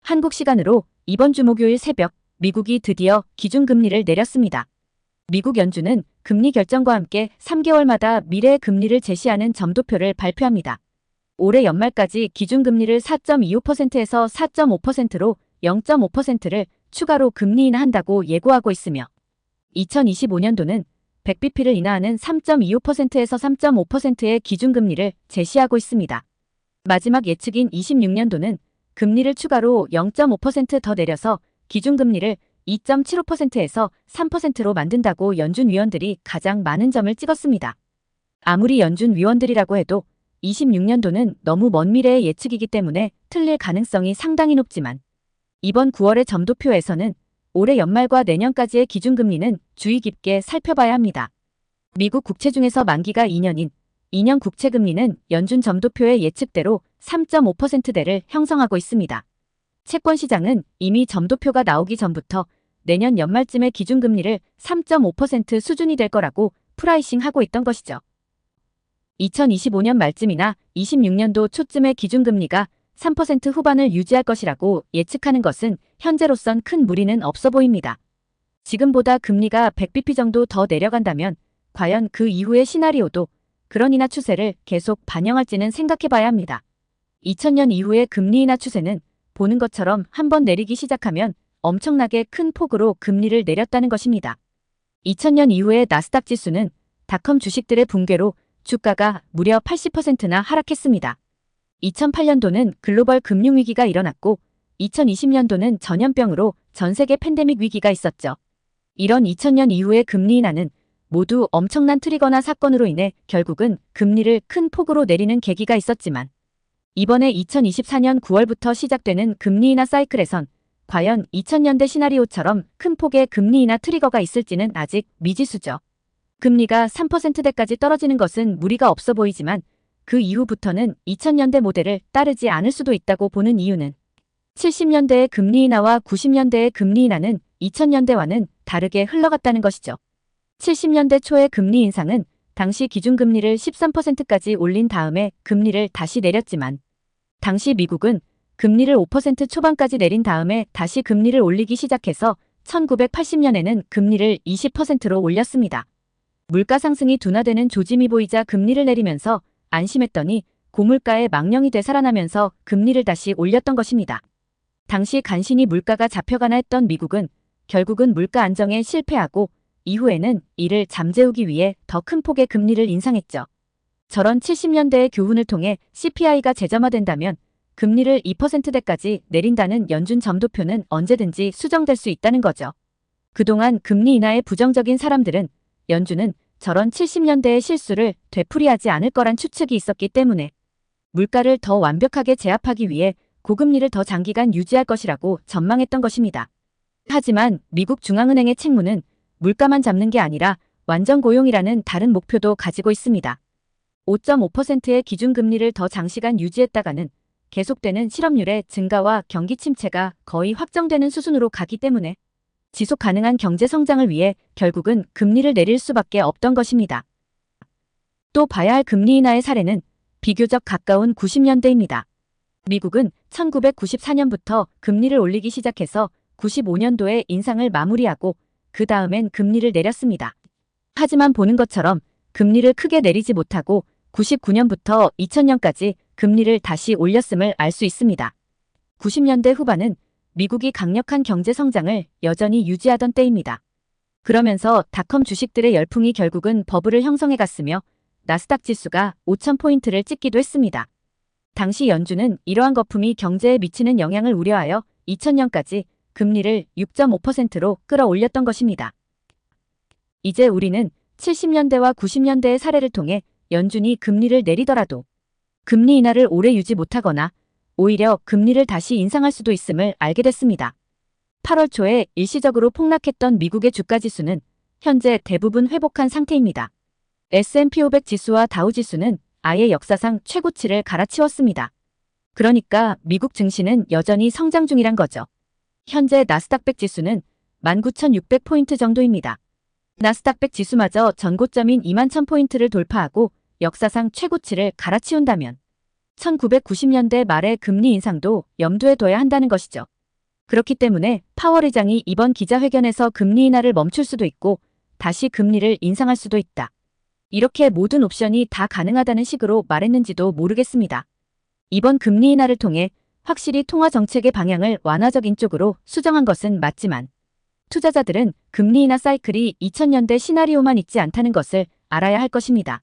한국 시간으로 이번 주 목요일 새벽 미국이 드디어 기준금리를 내렸습니다. 미국 연준은 금리 결정과 함께 3개월마다 미래의 금리를 제시하는 점도표를 발표합니다. 올해 연말까지 기준금리를 4.25%에서 4.5%로 0.5%를 추가로 금리 인하한다고 예고하고 있으며 2025년도는 100bp를 인하하는 3.25%에서 3.5%의 기준금리를 제시하고 있습니다. 마지막 예측인 26년도는 금리를 추가로 0.5% 더 내려서 기준금리를 2.75%에서 3%로 만든다고 연준 위원들이 가장 많은 점을 찍었습니다. 아무리 연준 위원들이라고 해도 26년도는 너무 먼 미래의 예측이기 때문에 틀릴 가능성이 상당히 높지만 이번 9월의 점도표에서는 올해 연말과 내년까지의 기준금리는 주의 깊게 살펴봐야 합니다. 미국 국채 중에서 만기가 2년인 2년 국채금리는 연준 점도표의 예측대로 3.5%대를 형성하고 있습니다. 채권 시장은 이미 점도표가 나오기 전부터 내년 연말쯤에 기준금리를 3.5% 수준이 될 거라고 프라이싱하고 있던 것이죠. 2025년 말쯤이나 26년도 초쯤에 기준금리가 3% 후반을 유지할 것이라고 예측하는 것은 현재로선 큰 무리는 없어 보입니다. 지금보다 금리가 100bp 정도 더 내려간다면 과연 그 이후의 시나리오도 그런 인하 추세를 계속 반영할지는 생각해봐야 합니다. 2000년 이후의 금리 인하 추세는 보는 것처럼 한번 내리기 시작하면 엄청나게 큰 폭으로 금리를 내렸다는 것입니다. 2000년 이후의 나스닥 지수는 닷컴 주식들의 붕괴로 주가가 무려 80%나 하락했습니다. 2008년도는 글로벌 금융위기가 일어났고 2020년도는 전염병으로 전 세계 팬데믹 위기가 있었죠. 이런 2000년 이후의 금리 인하는 모두 엄청난 트리거나 사건으로 인해 결국은 금리를 큰 폭으로 내리는 계기가 있었지만 이번에 2024년 9월부터 시작되는 금리 인하 사이클에선 과연 2000년대 시나리오처럼 큰 폭의 금리 인하 트리거가 있을지는 아직 미지수죠. 금리가 3%대까지 떨어지는 것은 무리가 없어 보이지만 그 이후부터는 2000년대 모델을 따르지 않을 수도 있다고 보는 이유는 70년대의 금리 인하와 90년대의 금리 인하는 2000년대와는 다르게 흘러갔다는 것이죠. 70년대 초의 금리 인상은 당시 기준금리를 13%까지 올린 다음에 금리를 다시 내렸지만 당시 미국은 금리를 5% 초반까지 내린 다음에 다시 금리를 올리기 시작해서 1980년에는 금리를 20%로 올렸습니다. 물가 상승이 둔화되는 조짐이 보이자 금리를 내리면서 안심했더니 고물가에 망령이 되살아나면서 금리를 다시 올렸던 것입니다. 당시 간신히 물가가 잡혀가나 했던 미국은 결국은 물가 안정에 실패하고 이후에는 이를 잠재우기 위해 더 큰 폭의 금리를 인상했죠. 저런 70년대의 교훈을 통해 CPI가 재점화된다면 금리를 2%대까지 내린다는 연준 점도표는 언제든지 수정될 수 있다는 거죠. 그동안 금리 인하에 부정적인 사람들은 연준은 저런 70년대의 실수를 되풀이하지 않을 거란 추측이 있었기 때문에 물가를 더 완벽하게 제압하기 위해 고금리를 더 장기간 유지할 것이라고 전망했던 것입니다. 하지만 미국 중앙은행의 책무는 물가만 잡는 게 아니라 완전 고용이라는 다른 목표도 가지고 있습니다. 5.5%의 기준금리를 더 장시간 유지했다가는 계속되는 실업률의 증가와 경기 침체가 거의 확정되는 수준으로 가기 때문에 지속 가능한 경제 성장을 위해 결국은 금리를 내릴 수밖에 없던 것입니다. 또 봐야 할 금리 인하의 사례는 비교적 가까운 90년대입니다. 미국은 1994년부터 금리를 올리기 시작해서 95년도에 인상을 마무리하고 그 다음엔 금리를 내렸습니다. 하지만 보는 것처럼 금리를 크게 내리지 못하고 99년부터 2000년까지 금리를 다시 올렸음을 알 수 있습니다. 90년대 후반은 미국이 강력한 경제 성장을 여전히 유지하던 때입니다. 그러면서 닷컴 주식들의 열풍이 결국은 버블을 형성해 갔으며 나스닥 지수가 5000포인트를 찍기도 했습니다. 당시 연준은 이러한 거품이 경제에 미치는 영향을 우려하여 2000년까지 금리를 6.5%로 끌어올렸던 것입니다. 이제 우리는 70년대와 90년대의 사례를 통해 연준이 금리를 내리더라도 금리 인하를 오래 유지 못하거나 오히려 금리를 다시 인상할 수도 있음을 알게 됐습니다. 8월 초에 일시적으로 폭락했던 미국의 주가지수는 현재 대부분 회복한 상태입니다. S&P 500 지수와 다우 지수는 아예 역사상 최고치를 갈아치웠습니다. 그러니까 미국 증시는 여전히 성장 중이란 거죠. 현재 나스닥 100 지수는 19,600포인트 정도입니다. 나스닥 100 지수마저 전고점인 21,000포인트를 돌파하고 역사상 최고치를 갈아치운다면 1990년대 말의 금리 인상도 염두에 둬야 한다는 것이죠. 그렇기 때문에 파월 의장이 이번 기자회견에서 금리 인하를 멈출 수도 있고 다시 금리를 인상할 수도 있다. 이렇게 모든 옵션이 다 가능하다는 식으로 말했는지도 모르겠습니다. 이번 금리 인하를 통해 확실히 통화 정책의 방향을 완화적인 쪽으로 수정한 것은 맞지만 투자자들은 금리 인하 사이클이 2000년대 시나리오만 있지 않다는 것을 알아야 할 것입니다.